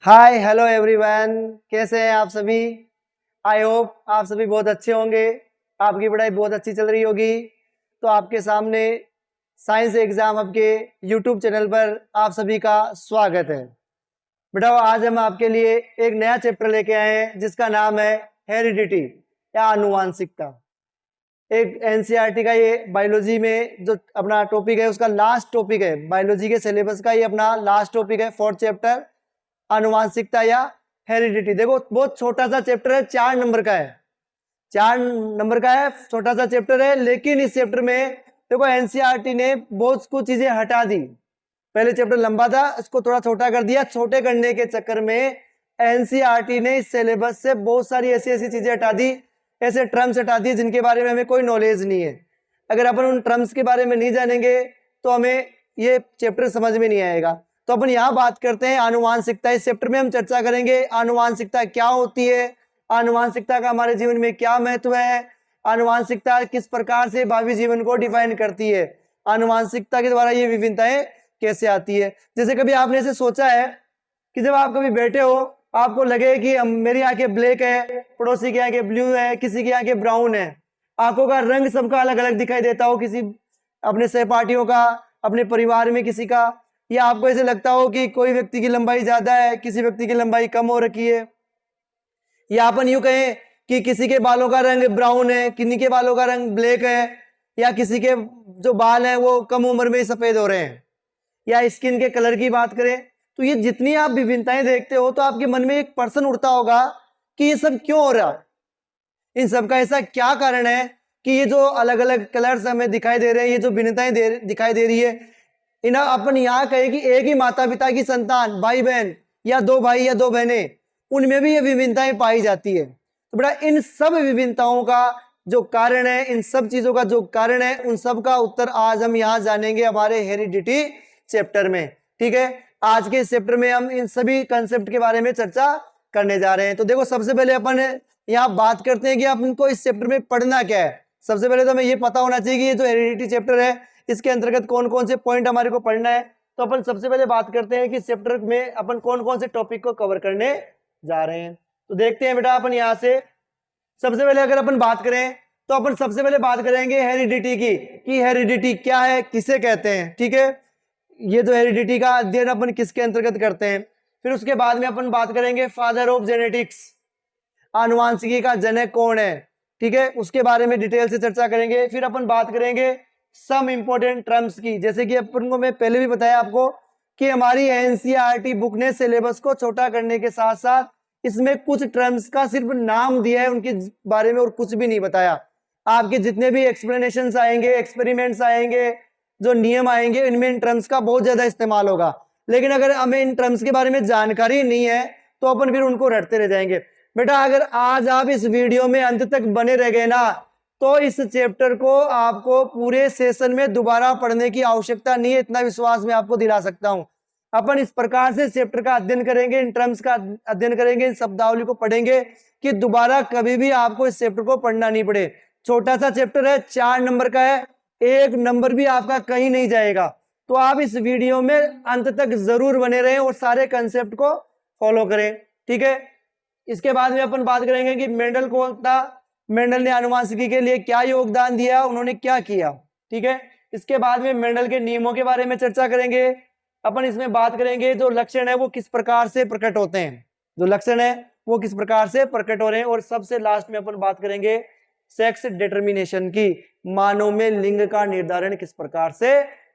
Hi hello everyone, कैसे हैं आप सभी। आई होप आप सभी बहुत अच्छे होंगे, आपकी पढ़ाई बहुत अच्छी चल रही होगी। तो आपके सामने साइंस एग्जाम आपके यूट्यूब चैनल पर आप सभी का स्वागत है। बेटा आज हम आपके लिए एक नया चैप्टर लेके आए हैं जिसका नाम है हेरिडिटी या आनुवांशिकता। एक एनसीईआरटी का ये बायोलॉजी में जो अपना टॉपिक है उसका लास्ट टॉपिक है, बायोलॉजी के सिलेबस का ये अपना लास्ट टॉपिक है, 4th चैप्टर आनुवांशिकता या हेरिडिटी। देखो बहुत छोटा सा चैप्टर है, 4 नंबर का है, 4 नंबर का है, छोटा सा चैप्टर है। लेकिन इस चैप्टर में देखो एनसीईआरटी ने बहुत कुछ चीजें हटा दी। पहले चैप्टर लंबा था, इसको थोड़ा छोटा कर दिया। छोटे करने के चक्कर में एनसीईआरटी ने इस सिलेबस से बहुत सारी ऐसी ऐसी चीजें हटा दी, ऐसे टर्म्स हटा दिए जिनके बारे में हमें कोई नॉलेज नहीं है। अगर अपन उन टर्म्स के बारे में नहीं जानेंगे तो हमें ये चैप्टर समझ में नहीं आएगा। तो अपन यहाँ बात करते हैं आनुवांशिकता। इस चैप्टर में हम चर्चा करेंगे आनुवांशिकता क्या होती है, आनुवांशिकता का हमारे जीवन में क्या महत्व है, आनुवांशिकता किस प्रकार से भावी जीवन को डिफाइन करती है, आनुवांशिकता के द्वारा ये विभिन्नताएं कैसे आती है। जैसे कभी आपने ऐसे सोचा है कि जब आप कभी बैठे हो आपको लगे कि मेरी आंखें ब्लैक है, पड़ोसी की आंखें ब्लू है, किसी की आंखें ब्राउन है, आंखों का रंग सबका अलग अलग दिखाई देता हो, किसी अपने सहपाठियों का, अपने परिवार में किसी का, या आपको ऐसे लगता हो कि कोई व्यक्ति की लंबाई ज्यादा है, किसी व्यक्ति की लंबाई कम हो रखी है, या अपन यूं कहें कि किसी के बालों का रंग ब्राउन है, किन्हीं के बालों का रंग ब्लैक है, या किसी के जो बाल हैं वो कम उम्र में ही सफेद हो रहे हैं, या स्किन के कलर की बात करें तो ये जितनी आप विभिन्नताएं देखते हो तो आपके मन में एक प्रश्न उठता होगा कि ये सब क्यों हो रहा है, इन सब का ऐसा क्या कारण है कि ये जो अलग अलग कलर्स हमें दिखाई दे रहे हैं, ये जो भिन्नताएं दिखाई दे रही है, इन्हें अपन यहाँ कहें कि एक ही माता पिता की संतान, भाई बहन या 2 भाई या 2 बहनें, उनमें भी ये विभिन्नताएं पाई जाती है। तो बेटा इन सब विभिन्नताओं का जो कारण है, इन सब चीजों का जो कारण है, उन सब का उत्तर आज हम यहाँ जानेंगे हमारे हेरिडिटी चैप्टर में। ठीक है, आज के इस चैप्टर में हम इन सभी कंसेप्ट के बारे में चर्चा करने जा रहे हैं। तो देखो सबसे पहले अपन यहाँ बात करते हैं कि आप इनको इस चैप्टर में पढ़ना क्या है। सबसे पहले तो हमें ये पता होना चाहिए कि ये जो हेरिडिटी चैप्टर है इसके अंतर्गत कौन कौन से पॉइंट हमारे को पढ़ना है। तो अपन सबसे पहले बात करते हैं कि इस चैप्टर में अपन कौन कौन से टॉपिक को कवर करने जा रहे हैं। तो देखते हैं बेटा अपन यहाँ से सबसे पहले अगर अपन बात करें तो अपन सबसे पहले बात करेंगे हेरिडिटी की, कि हेरिडिटी क्या है, किसे कहते हैं। ठीक है, ये जो हेरिडिटी का अध्ययन अपन किसके अंतर्गत करते हैं। फिर उसके बाद में अपन बात करेंगे फादर ऑफ जेनेटिक्स, आनुवांशिकी का जनक कौन है। ठीक है, उसके बारे में डिटेल से चर्चा करेंगे। फिर अपन बात करेंगे सम इंपॉर्टेंट टर्म्स की, जैसे कि अपन को मैं पहले भी बताया आपको कि हमारी एनसीईआरटी बुक ने सिलेबस को छोटा करने के साथ साथ इसमें कुछ टर्म्स का सिर्फ नाम दिया है, उनके बारे में और कुछ भी नहीं बताया। आपके जितने भी एक्सप्लेनेशंस आएंगे, एक्सपेरिमेंट्स आएंगे, जो नियम आएंगे, इनमें इन टर्म्स का बहुत ज्यादा इस्तेमाल होगा। लेकिन अगर हमें इन टर्म्स के बारे में जानकारी नहीं है तो अपन फिर उनको रटते रह जाएंगे। बेटा अगर आज आप इस वीडियो में अंत तक बने रह गए ना तो इस चैप्टर को आपको पूरे सेशन में दोबारा पढ़ने की आवश्यकता नहीं है, इतना विश्वास मैं आपको दिला सकता हूं। अपन इस प्रकार से चैप्टर का अध्ययन करेंगे, इन टर्म्स का अध्ययन करेंगे, इन शब्दावली को पढ़ेंगे कि दोबारा कभी भी आपको इस चैप्टर को पढ़ना नहीं पड़े। छोटा सा चैप्टर है, 4 नंबर का है, 1 नंबर भी आपका कहीं नहीं जाएगा। तो आप इस वीडियो में अंत तक जरूर बने रहें और सारे कंसेप्ट को फॉलो करें। ठीक है, इसके बाद में अपन बात करेंगे कि मेंडल कौन था, मेंडल ने आनुवांशिकी के लिए क्या योगदान दिया, उन्होंने क्या किया। ठीक है, इसके बाद में मेंडल के नियमों के बारे में चर्चा करेंगे। अपन इसमें बात करेंगे जो लक्षण है वो किस प्रकार से प्रकट होते हैं, जो लक्षण है वो किस प्रकार से प्रकट हो रहे हैं। और सबसे लास्ट में अपन बात करेंगे सेक्स डिटर्मिनेशन की, मानव में लिंग का निर्धारण किस प्रकार से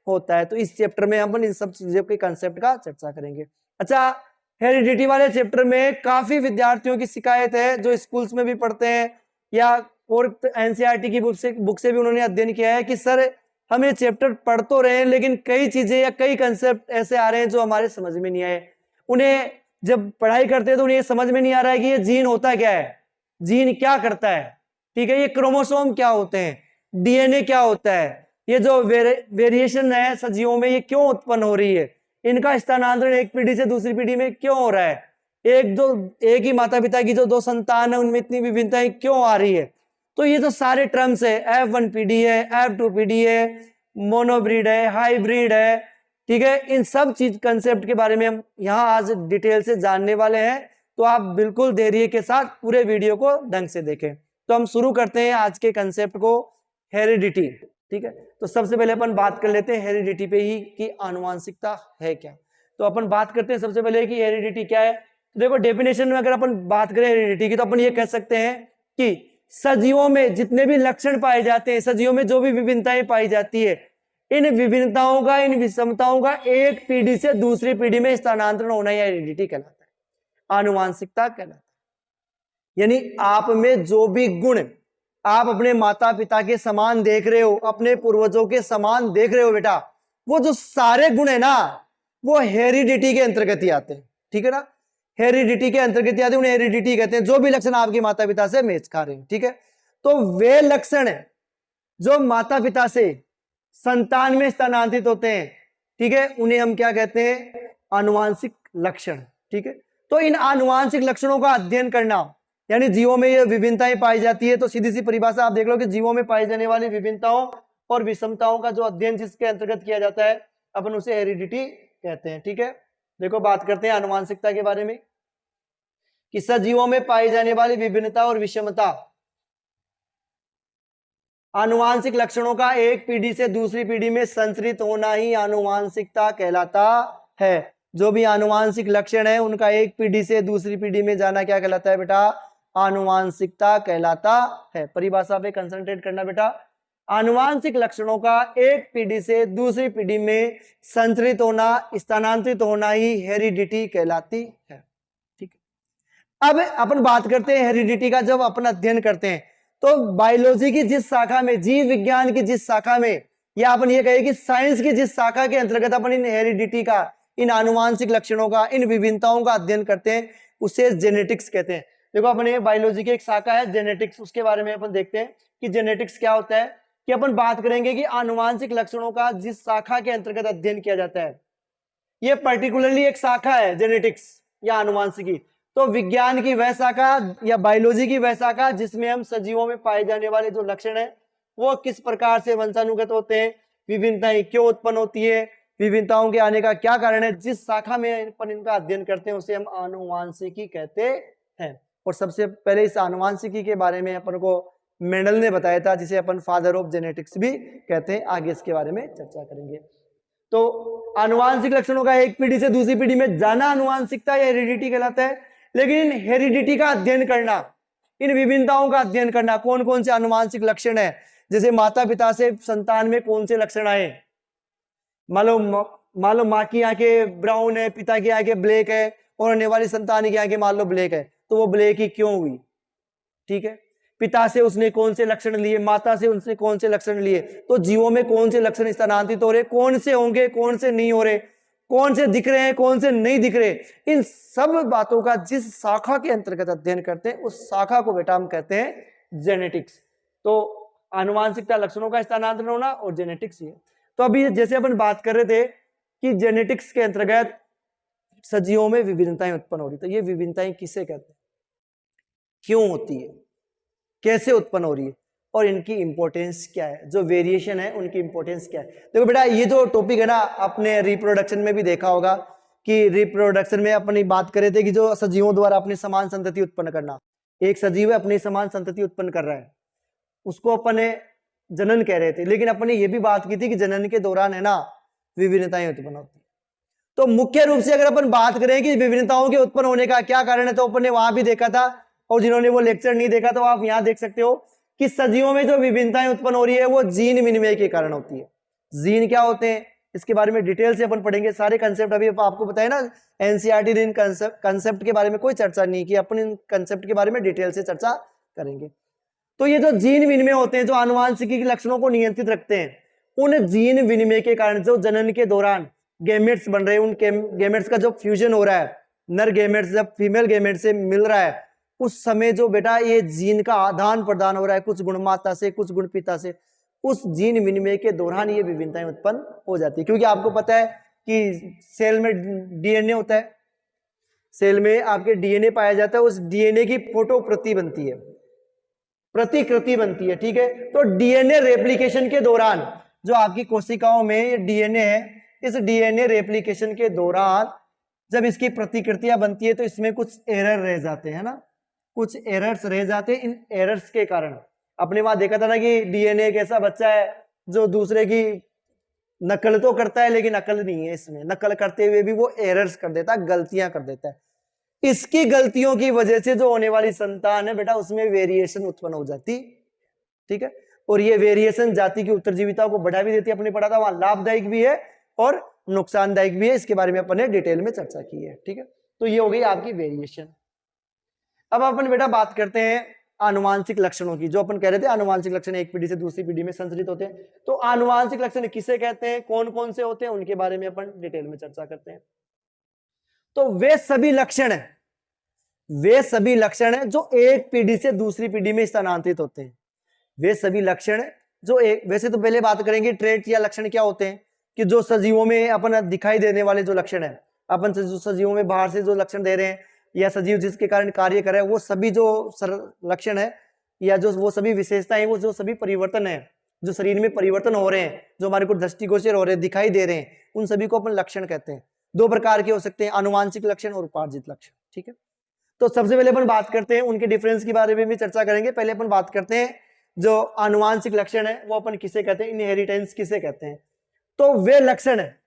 होता है। तो इस चैप्टर में अपन इन सब चीजों के कंसेप्ट का चर्चा करेंगे। अच्छा, हेरिडिटी वाले चैप्टर में काफी विद्यार्थियों की शिकायत है जो स्कूल्स में भी पढ़ते हैं या और एनसीईआरटी की बुक से भी उन्होंने अध्ययन किया है कि सर हम ये चैप्टर पढ़ तो रहे हैं लेकिन कई चीजें या कई कंसेप्ट ऐसे आ रहे हैं जो हमारे समझ में नहीं आए। उन्हें जब पढ़ाई करते हैं तो उन्हें ये समझ में नहीं आ रहा है कि ये जीन होता क्या है, जीन क्या करता है। ठीक है, ये क्रोमोसोम क्या होते हैं, डीएनए क्या होता है, ये जो वेरिएशन है सजीवों में ये क्यों उत्पन्न हो रही है, इनका स्थानांतरण एक पीढ़ी से दूसरी पीढ़ी में क्यों हो रहा है, एक ही माता पिता की जो 2 संतान है उनमें इतनी विभिन्नताएं क्यों आ रही है। तो ये जो सारे टर्म्स है, F1PD है, F2PD है, मोनोब्रीड है, हाइब्रिड है, ठीक है। इन सब चीज कंसेप्ट के बारे में हम यहाँ आज डिटेल से जानने वाले हैं, तो आप बिल्कुल धैर्य के साथ पूरे वीडियो को ढंग से देखें। तो हम शुरू करते हैं आज के कंसेप्ट को, हेरिडिटी। ठीक है, तो सबसे पहले अपन बात कर लेते हैं हेरिडिटी पे ही कि आनुवंशिकता है क्या। तो अपन बात करते हैं सबसे पहले कि हेरिडिटी क्या है। तो देखो डेफिनेशन में अगर अपन बात करें हेरिडिटी की, तो अपन ये कह सकते हैं कि सजीवों में जितने भी लक्षण पाए जाते हैं, सजीवों में जो भी विभिन्नताएं पाई जाती है, इन विभिन्नताओं का, इन विषमताओं का एक पीढ़ी से दूसरी पीढ़ी में स्थानांतरण होना यह हेरिडिटी कहलाता है, आनुवंशिकता कहलाता है। यानी आप में जो भी गुण आप अपने माता पिता के समान देख रहे हो, अपने पूर्वजों के समान देख रहे हो बेटा, वो जो सारे गुण है ना, वो हेरिडिटी के अंतर्गत ही आते हैं। ठीक है ना, हेरिडिटी के अंतर्गत आते हैं, उन्हें हेरिडिटी कहते हैं। जो भी लक्षण आपके माता पिता से मेच खा रहे हैं, ठीक है, तो वे लक्षण जो माता पिता से संतान में स्थानांतरित होते हैं, ठीक है, उन्हें हम क्या कहते हैं, आनुवांशिक लक्षण। ठीक है, तो इन आनुवांशिक लक्षणों का अध्ययन करना, यानी जीवों में ये विभिन्नताएं पाई जाती है, तो सीधी सी परिभाषा आप देख लो कि जीवों में पाई जाने वाली विभिन्नताओं और विषमताओं का जो अध्ययन जिसके अंतर्गत किया जाता है, अपन उसे हेरिडिटी कहते हैं। ठीक है, देखो बात करते हैं आनुवंशिकता के बारे में कि सजीवों में पाई जाने वाली विभिन्नता और विषमता, आनुवंशिक लक्षणों का एक पीढ़ी से दूसरी पीढ़ी में संचरित होना ही आनुवंशिकता कहलाता है। जो भी आनुवंशिक लक्षण है उनका एक पीढ़ी से दूसरी पीढ़ी में जाना क्या कहलाता है बेटा, आनुवंशिकता कहलाता है। परिभाषा पे कंसंट्रेट करना बेटा, आनुवंशिक लक्षणों का एक पीढ़ी से दूसरी पीढ़ी में संचरित होना, स्थानांतरित होना ही हेरिडिटी कहलाती है। ठीक है, अब अपन बात करते हैं हेरिडिटी का। जब अपन अध्ययन करते हैं तो बायोलॉजी की जिस शाखा में, जीव विज्ञान की जिस शाखा में, या अपन ये कहें कि साइंस की जिस शाखा के अंतर्गत अपन इन हेरिडिटी का, इन आनुवंशिक लक्षणों का, इन विभिन्नताओं का अध्ययन करते हैं, उसे जेनेटिक्स कहते हैं। देखो अपने बायोलॉजी की एक शाखा है जेनेटिक्स, उसके बारे में अपन देखते हैं कि जेनेटिक्स क्या होता है। कि अपन बात करेंगे कि आनुवंशिक लक्षणों का जिस शाखा के अंतर्गत अध्ययन किया जाता है, ये पर्टिकुलरली एक शाखा है जेनेटिक्स या आनुवंशिकी। तो विज्ञान की वह शाखा या बायोलॉजी की वह शाखा जिसमें हम सजीवों में पाए जाने वाले जो लक्षण है वो किस प्रकार से वंशानुगत होते हैं, विभिन्नताएं क्यों उत्पन्न होती है, विभिन्नताओं के आने का क्या कारण है, जिस शाखा में अपन इनका अध्ययन करते हैं उसे हम आनुवंशिकी कहते हैं। और सबसे पहले इस आनुवंशिकी के बारे में अपन को मेंडल ने बताया था, जिसे अपन फादर ऑफ जेनेटिक्स भी कहते हैं। आगे इसके बारे में चर्चा करेंगे। तो आनुवंशिक लक्षणों का एक पीढ़ी से दूसरी पीढ़ी में जाना आनुवंशिकता या हेरिडिटी कहलाता है। लेकिन हेरिडिटी का अध्ययन करना, इन विभिन्नताओं का अध्ययन करना, कौन कौन से आनुवंशिक लक्षण है, जैसे माता पिता से संतान में कौन से लक्षण आए, मान लो माँ की आंखें ब्राउन है, पिता की आंखें ब्लैक है, और आने वाली संतान की आंखें मान लो ब्लैक है, तो वो ब्लैक ही क्यों हुई। ठीक है, पिता से उसने कौन से लक्षण लिए, माता से उसने कौन से लक्षण लिए, तो जीवों में कौन से लक्षण स्थानांतरित हो रहे, कौन से होंगे, कौन से नहीं हो रहे, कौन से दिख रहे हैं, कौन से नहीं दिख रहे, इन सब बातों का जिस शाखा के अंतर्गत अध्ययन करते हैं उस शाखा को बेटा हम कहते हैं जेनेटिक्स। तो आनुवंशिकता लक्षणों का स्थानांतरण होना और जेनेटिक्स ये। तो अभी जैसे अपन बात कर रहे थे कि जेनेटिक्स के अंतर्गत सजीवों में विभिन्नताएं उत्पन्न हो रही, तो ये विभिन्नताएं किसे कहते हैं, क्यों होती है, कैसे उत्पन्न हो रही है, और इनकी इंपॉर्टेंस क्या है, जो वेरिएशन है उनकी इंपॉर्टेंस क्या है। देखो बेटा ये जो टॉपिक है ना, आपने रिप्रोडक्शन में भी देखा होगा कि रिप्रोडक्शन में अपनी बात कर रहे थे कि जो सजीवों द्वारा अपनी समान संतति उत्पन्न करना, एक सजीव है अपनी समान संतति उत्पन्न कर रहा है, उसको अपने जनन कह रहे थे। लेकिन अपने ये भी बात की थी कि जनन के दौरान है ना विभिन्नताएं उत्पन्न होती है। तो मुख्य रूप से अगर अपन बात करें कि विभिन्नताओं के उत्पन्न होने का क्या कारण है, तो अपन ने वहां भी देखा था, और जिन्होंने वो लेक्चर नहीं देखा तो आप यहाँ देख सकते हो कि सजीवों में जो विभिन्नताएं उत्पन्न हो रही है वो जीन विनिमय के कारण होती है। जीन क्या होते हैं इसके बारे में डिटेल से अपन पढ़ेंगे। सारे कंसेप्ट अभी आपको बताया ना, एनसीईआरटी ने इन कंसेप्ट के बारे में कोई चर्चा नहीं की, अपन इन कंसेप्ट के बारे में डिटेल से चर्चा करेंगे। तो ये जो जीन विनिमय होते हैं, जो आनुवंशिकी के लक्षणों को नियंत्रित रखते हैं, उन जीन विनिमय के कारण जो जनन के दौरान गैमेट्स बन रहे हैं, उन गैमेट्स का जो फ्यूजन हो रहा है, नर गैमेट्स जब फीमेल गैमेट से मिल रहा है, उस समय जो बेटा ये जीन का आदान प्रदान हो रहा है, कुछ गुण माता से कुछ गुण पिता से, उस जीन विनिमय के दौरान ये विभिन्नताएं उत्पन्न हो जाती है। क्योंकि आपको पता है कि सेल में डीएनए होता है, सेल में आपके डीएनए पाया जाता है, उस डीएनए की फोटो प्रति बनती है, प्रतिकृति बनती है। ठीक है, तो डीएनए रेप्लिकेशन के दौरान जो आपकी कोशिकाओं में डीएनए है, इस डीएनए रेप्लिकेशन के दौरान जब इसकी प्रतिकृतियां बनती है तो इसमें कुछ एरर रह जाते हैं ना, कुछ एरर्स रह जाते हैं। इन एरर्स के कारण अपने वहां देखा था ना कि डीएनए एक ऐसा बच्चा है जो दूसरे की नकल तो करता है लेकिन अकल नहीं है इसमें, नकल करते हुए भी वो एरर्स कर देता है, गलतियां कर देता है। इसकी गलतियों की वजह से जो होने वाली संतान है बेटा उसमें वेरिएशन उत्पन्न हो जाती, ठीक है। और ये वेरिएशन जाति की उत्तरजीविता को बढ़ा भी देती है, अपने पढ़ा था वहां लाभदायक भी है और नुकसानदायक भी है, इसके बारे में अपन ने डिटेल में चर्चा की है, ठीक है। तो ये हो गई आपकी वेरिएशन। अब अपन बेटा बात करते हैं आनुवांशिक लक्षणों की। जो अपन कह रहे थे आनुवांशिक लक्षण एक पीढ़ी से दूसरी पीढ़ी में संचरित होते हैं, तो आनुवांशिक लक्षण किसे कहते हैं, कौन कौन से होते हैं, उनके बारे में अपन डिटेल में चर्चा करते हैं। तो वे सभी लक्षण है, वे सभी लक्षण है जो एक पीढ़ी से दूसरी पीढ़ी में स्थानांतरित होते हैं। वे सभी लक्षण जो एक, वैसे तो पहले बात करेंगे ट्रेट या लक्षण क्या होते हैं, कि जो सजीवों में अपन दिखाई देने वाले जो लक्षण है, अपन जो सजीवों में बाहर से जो लक्षण दे रहे हैं या सजीव जिसके कारण कार्य कर रहे हैं, वो सभी जो लक्षण है या जो वो सभी विशेषताएं, वो जो सभी परिवर्तन है जो शरीर में परिवर्तन हो रहे हैं, जो हमारे को दृष्टिगोचर हो रहे हैं, दिखाई दे रहे हैं, उन सभी को अपन लक्षण कहते हैं। दो प्रकार के हो सकते हैं, आनुवांशिक लक्षण और उपार्जित लक्षण, ठीक है। तो सबसे पहले अपन बात करते हैं उनके डिफरेंस के बारे में भी चर्चा करेंगे। पहले अपन बात करते हैं जो आनुवांशिक लक्षण है वो अपन किसे कहते हैं, इनहेरिटेंस किसे कहते हैं। तो वे लक्षण है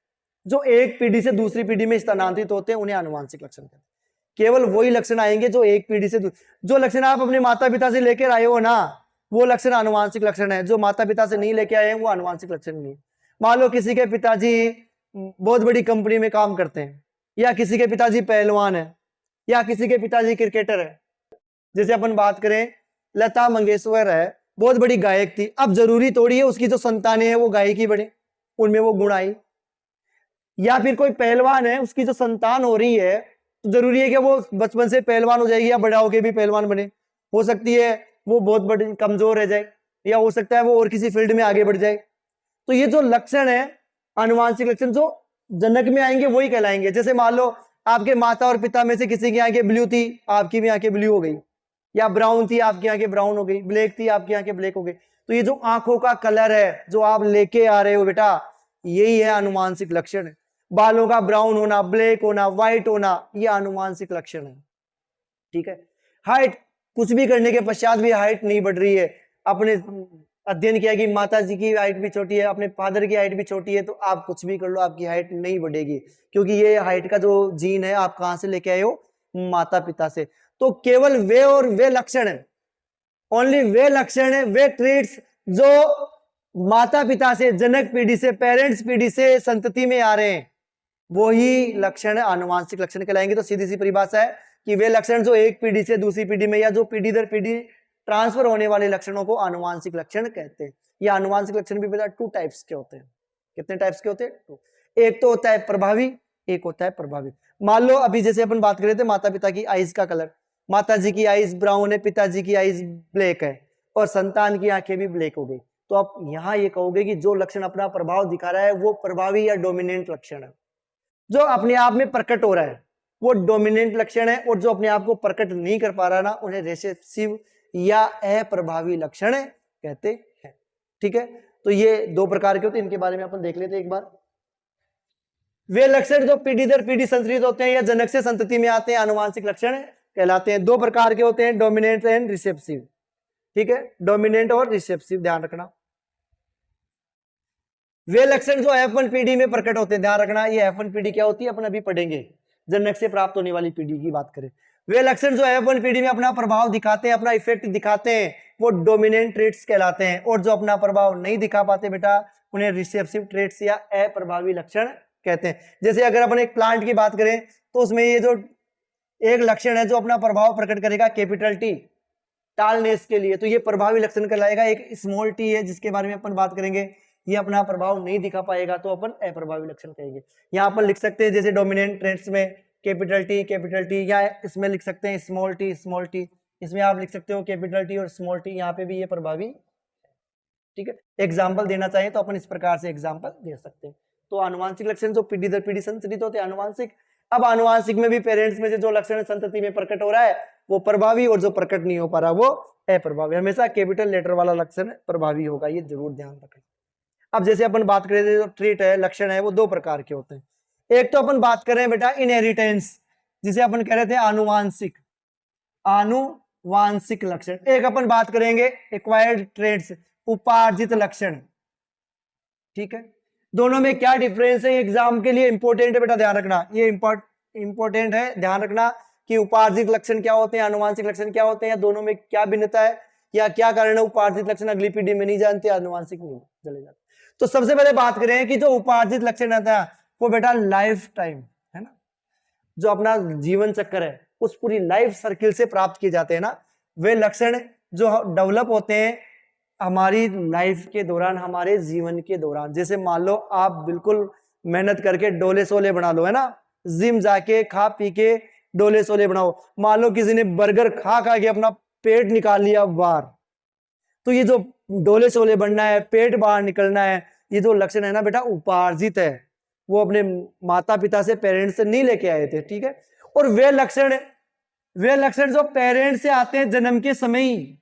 जो एक पीढ़ी से दूसरी पीढ़ी में स्थानांतरित होते हैं, उन्हें आनुवांशिक लक्षण कहते हैं। केवल वही लक्षण आएंगे जो एक पीढ़ी से, जो लक्षण आप अपने माता पिता से लेकर आए हो ना, वो लक्षण आनुवांशिक लक्षण है। जो माता पिता से नहीं लेके आए हैं वो आनुवांशिक लक्षण नहीं। मान लो किसी के पिताजी बहुत बड़ी कंपनी में काम करते हैं, या किसी के पिताजी पहलवान है, या किसी के पिताजी क्रिकेटर है। जैसे अपन बात करें लता मंगेशकर है, बहुत बड़ी गायक थी, अब जरूरी थोड़ी है उसकी जो संतानें हैं वो गायकी बने, उनमें वो गुण आई। या फिर कोई पहलवान है, उसकी जो संतान हो रही है तो जरूरी है कि वो बचपन से पहलवान हो जाएगी या बड़ा होके भी पहलवान बने। हो सकती है वो बहुत बड़ी कमजोर रह जाए, या हो सकता है वो और किसी फील्ड में आगे बढ़ जाए। तो ये जो लक्षण है आनुवांशिक लक्षण जो जनक में आएंगे वही कहलाएंगे। जैसे मान लो आपके माता और पिता में से किसी की आंखें ब्लू थी, आपकी भी आंखें ब्लू हो गई, या ब्राउन थी आपकी आंखें ब्राउन हो गई, ब्लैक थी आपकी आंखें ब्लैक हो गई। तो ये जो आंखों का कलर है जो आप लेके आ रहे हो बेटा, यही है आनुवांशिक लक्षण। बालों का ब्राउन होना, ब्लैक होना, व्हाइट होना, ये आनुवांशिक लक्षण है, ठीक है। हाइट, कुछ भी करने के पश्चात भी हाइट नहीं बढ़ रही है। आपने अध्ययन किया कि माता जी की हाइट भी छोटी है, अपने फादर की हाइट भी छोटी है, तो आप कुछ भी कर लो आपकी हाइट नहीं बढ़ेगी, क्योंकि ये हाइट का जो जीन है आप कहां से लेके आए हो, माता पिता से। तो केवल वे और वे लक्षण है, ओनली वे लक्षण है, वे ट्रेट्स जो माता पिता से, जनक पीढ़ी से, पेरेंट्स पीढ़ी से संतति में आ रहे हैं, वही लक्षण आनुवांशिक लक्षण कहलाएंगे। तो सीधी सी परिभाषा है कि वे लक्षण जो एक पीढ़ी से दूसरी पीढ़ी में या जो पीढ़ी दर पीढ़ी ट्रांसफर होने वाले लक्षणों को आनुवांशिक लक्षण कहते हैं। ये आनुवांशिक लक्षण भी बेटा 2 टाइप्स के होते हैं। कितने टाइप्स के होते हैं? 2। एक तो होता है प्रभावी, एक होता है प्रभावित। मान लो अभी जैसे अपन बात कर रहे थे माता पिता की आईज का कलर, माता जी की आईज ब्राउन है, पिताजी की आईज ब्लैक है, और संतान की आंखें भी ब्लैक हो गई। तो आप यहाँ ये कहोगे कि जो लक्षण अपना प्रभाव दिखा रहा है वो प्रभावी या डोमिनेंट लक्षण है। जो अपने आप में प्रकट हो रहा है वो डोमिनेंट लक्षण है, और जो अपने आप को प्रकट नहीं कर पा रहा ना, उन्हें रिसेसिव या अप्रभावी लक्षण कहते हैं, ठीक है। तो ये 2 प्रकार के होते हैं, इनके बारे में अपन देख लेते हैं एक बार। वे लक्षण जो पीढ़ी दर पीढ़ी संचरित होते हैं या जनक से संतति में आते हैं, आनुवांशिक लक्षण कहलाते हैं। 2 प्रकार के होते हैं, डोमिनेंट एंड रिसेप्सिव, ठीक है। डोमिनेंट और रिसेप्सिव ध्यान रखना। वे लक्षण जो F1 पीढ़ी में प्रकट होते हैं, ध्यान रखना ये F1 पीढ़ी क्या होती है अपन अभी पढ़ेंगे, जनक से प्राप्त होने वाली पीढ़ी की बात करें। वे लक्षण जो F1 पीढ़ी में अपना प्रभाव दिखाते हैं, अपना इफेक्ट दिखाते हैं, वो डोमिनेंट ट्रेट्स कहलाते हैं। और जो अपना प्रभाव नहीं दिखा पाते बेटा, उन्हें रिसेप्सिव ट्रेट्स या अप्रभावी लक्षण कहते हैं। जैसे अगर अपन एक प्लांट की बात करें तो उसमें ये जो एक लक्षण है जो अपना प्रभाव प्रकट करेगा, कैपिटल T, टालनेस के लिए, तो ये प्रभावी लक्षण कहलाएगा। एक स्मॉल t है जिसके बारे में अपन बात करेंगे, ये अपना प्रभाव नहीं दिखा पाएगा तो अपन अप्रभावी लक्षण कहेंगे। यहाँ अपन लिख सकते हैं जैसे डोमिनेंट ट्रेट्स में कैपिटल T, या इसमें लिख सकते हैं स्मॉल t, इसमें आप लिख सकते हो कैपिटल T और स्मॉल t, यहाँ पे भी ये प्रभावी, ठीक है। एग्जाम्पल देना चाहिए तो अपन इस प्रकार से एग्जाम्पल दे सकते हैं। तो आनुवांशिक लक्षण जो पीढ़ी दर पीढ़ी संचरित होते हैं आनुवांशिक। अब आनुवांशिक में भी पेरेंट्स में से जो लक्षण संतति में प्रकट हो रहा है वो प्रभावी, और जो प्रकट नहीं हो पा रहा वो अप्रभावी। हमेशा कैपिटल लेटर वाला लक्षण प्रभावी होगा, ये जरूर ध्यान रखें। अब जैसे अपन बात करें जो ट्रेट है, लक्षण है, वो दो प्रकार के होते हैं। एक तो अपन बात करें बेटा इनहेरिटेंस, जिसे अपन कह रहे थे आनुवांशिक, आनुवांशिक लक्षण। एक अपन बात करेंगे एक्वायर्ड ट्रेट्स, उपार्जित लक्षण। ठीक है, दोनों में क्या डिफरेंस है, एग्जाम के लिए इंपॉर्टेंट है बेटा, ध्यान रखना, ये इंपॉर्टेंट है, ध्यान रखना कि उपार्जित लक्षण क्या होते हैं, आनुवांशिक लक्षण क्या होते हैं, दोनों में क्या भिन्नता है, या क्या कारण है उपार्जित लक्षण अगली पीढ़ी में नहीं जानते, आनुवांशिक नहीं चले जाते। तो सबसे पहले बात करें कि जो उपार्जित लक्षण आता है वो बेटा लाइफ टाइम है ना, जो अपना जीवन चक्र है उस पूरी लाइफ सर्किल से प्राप्त किए जाते हैं ना, वे लक्षण जो डेवलप होते हैं हमारी लाइफ के दौरान, हमारे जीवन के दौरान। जैसे मान लो आप बिल्कुल मेहनत करके डोले सोले बना लो है ना, जिम जाके खा पी के डोले सोले बनाओ, मान लो किसी ने बर्गर खा खा के अपना पेट निकाल लिया बाहर, तो ये जो डोले सोले बनना है, पेट बाहर निकलना है, ये जो लक्षण है ना बेटा उपार्जित है, वो अपने माता पिता से, पेरेंट्स से नहीं लेके आए थे। ठीक है, और वे लक्षण जो पेरेंट्स से आते हैं जन्म के समय ही,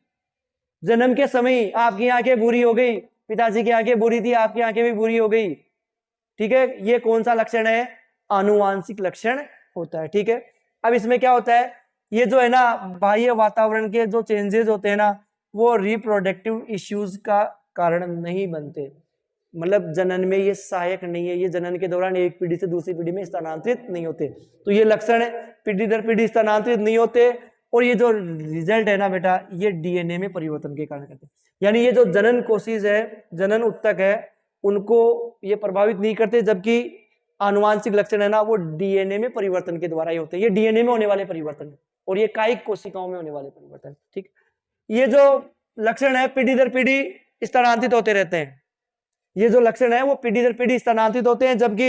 जन्म के समय ही आपकी आंखें बुरी हो गई, पिताजी की आंखें बुरी थी, आपकी आंखें भी बुरी हो गई। ठीक है, ये कौन सा लक्षण है, आनुवांशिक लक्षण होता है। ठीक है, अब इसमें क्या होता है, ये जो है ना बाह्य वातावरण के जो चेंजेस होते हैं ना, वो रिप्रोडक्टिव इश्यूज का कारण नहीं बनते, मतलब जनन में ये सहायक नहीं है, ये जनन के दौरान एक पीढ़ी से दूसरी पीढ़ी में स्थानांतरित नहीं होते। तो ये लक्षण पीढ़ी दर पीढ़ी स्थानांतरित नहीं होते, और ये जो रिजल्ट है ना बेटा ये डीएनए में परिवर्तन के कारण करते हैं। यानी ये जो जनन कोशिश है, जनन उत्तक है, उनको ये प्रभावित नहीं करते, जबकि आनुवांशिक लक्षण है ना वो डीएनए में परिवर्तन के द्वारा ही होते हैं। ये डीएनए में होने वाले परिवर्तन है और ये कायिक कोशिकाओं में होने वाले परिवर्तन। ठीक, ये जो लक्षण है पीढ़ी दर पीढ़ी स्थानांतरित होते रहते हैं, ये जो लक्षण है वो पीढ़ी दर पीढ़ी स्थानांतरित होते हैं, जबकि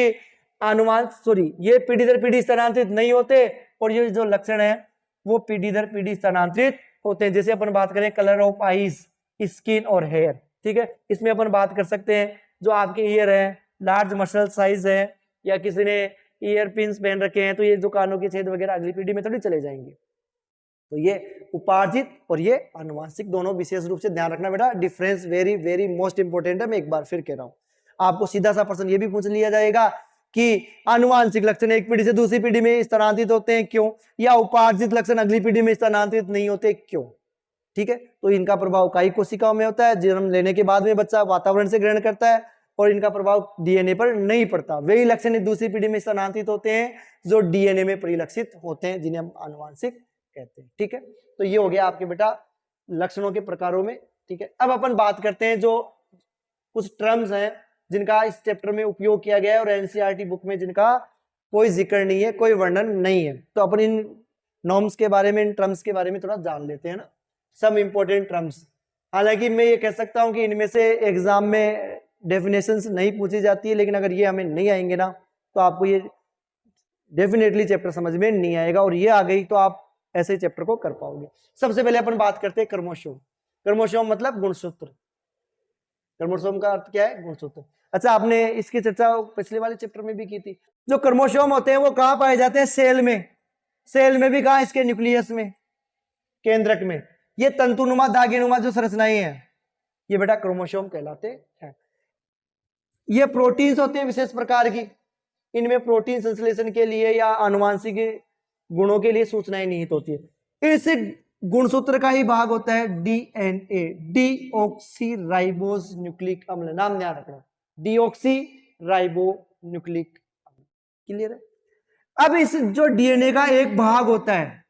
ये पीढ़ी दर पीढ़ी स्थानांतरित नहीं होते, और ये जो लक्षण है वो पीढ़ी दर पीढ़ी स्थानांतरित होते हैं। जैसे अपन बात करें कलर ऑफ आईज, स्किन और हेयर। ठीक है, इसमें अपन बात कर सकते हैं जो आपके ईयर है, लार्ज मसल साइज है, या किसी ने ईयर पिन्स पहन रखे हैं, तो ये जो कानों के छेद वगैरह अगली पीढ़ी में थोड़ी चले जाएंगे। तो ये उपार्जित और ये आनुवांशिक दोनों विशेष रूप से ध्यान रखना बेटा, difference very very most important है। मैं एक बार फिर कह रहा हूं, आपको सीधा सा प्रश्न ये भी पूछ लिया जाएगा कि आनुवांशिक लक्षण एक पीढ़ी से दूसरी पीढ़ी में स्थानांतरित होते हैं क्यों, या उपार्जित लक्षण अगली पीढ़ी में स्थानांतरित नहीं होते क्यों। ठीक है, तो इनका प्रभाव कायिक कोशिकाओं में होता है, जन्म लेने के बाद में बच्चा वातावरण से ग्रहण करता है, और इनका प्रभाव डीएनए पर नहीं पड़ता। वही लक्षण दूसरी पीढ़ी में स्थानांतरित होते हैं जो डीएनए में परिलक्षित होते हैं, जिन्हें हम आनुवांशिक कहते हैं। ठीक है, तो ये हो गया आपके बेटा लक्षणों के प्रकारों में। ठीक है, अब अपन बात करते हैं जो कुछ टर्म्स हैं जिनका इस चैप्टर में उपयोग किया गया है और एनसीईआरटी बुक में जिनका कोई जिक्र नहीं है, कोई वर्णन नहीं है। तो अपन इन नॉर्म्स के बारे में, इन टर्म्स के बारे में थोड़ा जान लेते हैं ना, सम इंपॉर्टेंट टर्म्स। हालांकि मैं ये कह सकता हूं कि इनमें से एग्जाम में डेफिनेशंस नहीं पूछी जाती है, लेकिन अगर ये हमें नहीं आएंगे ना तो आपको ये डेफिनेटली चैप्टर समझ में नहीं आएगा, और ये आ गई तो आप ऐसे चैप्टर को कर पाओगे। सबसे पहले अपन बात करते हैं क्रोमोसोम। क्रोमोसोम मतलब गुणसूत्र। क्रोमोसोम का अर्थ क्या है, गुणसूत्र। अच्छा, आपने इसकी चर्चा पिछले वाले चैप्टर में भी की थी। जो क्रोमोसोम होते हैं वो कहाँ पाए जाते हैं, सेल में। सेल में भी कहाँ, इसके न्यूक्लियस में, केंद्रक में। ये तंतुनुमा धागेनुमा जो संरचनाएं हैं ये बेटा क्रोमोसोम कहलाते हैं। ये प्रोटीन्स होते हैं विशेष प्रकार की, इनमें प्रोटीन संश्लेषण के लिए या आनुवांशिक गुणों के लिए सूचनाएं निहित होती है। इस गुणसूत्र का ही भाग होता है डीएनए, डीऑक्सीराइबोस न्यूक्लिक अम्ल। नाम ध्यान रखना, डीऑक्सीराइबो न्यूक्लिक अम्ल। क्लियर है। अब इस जो डीएनए का एक भाग होता है,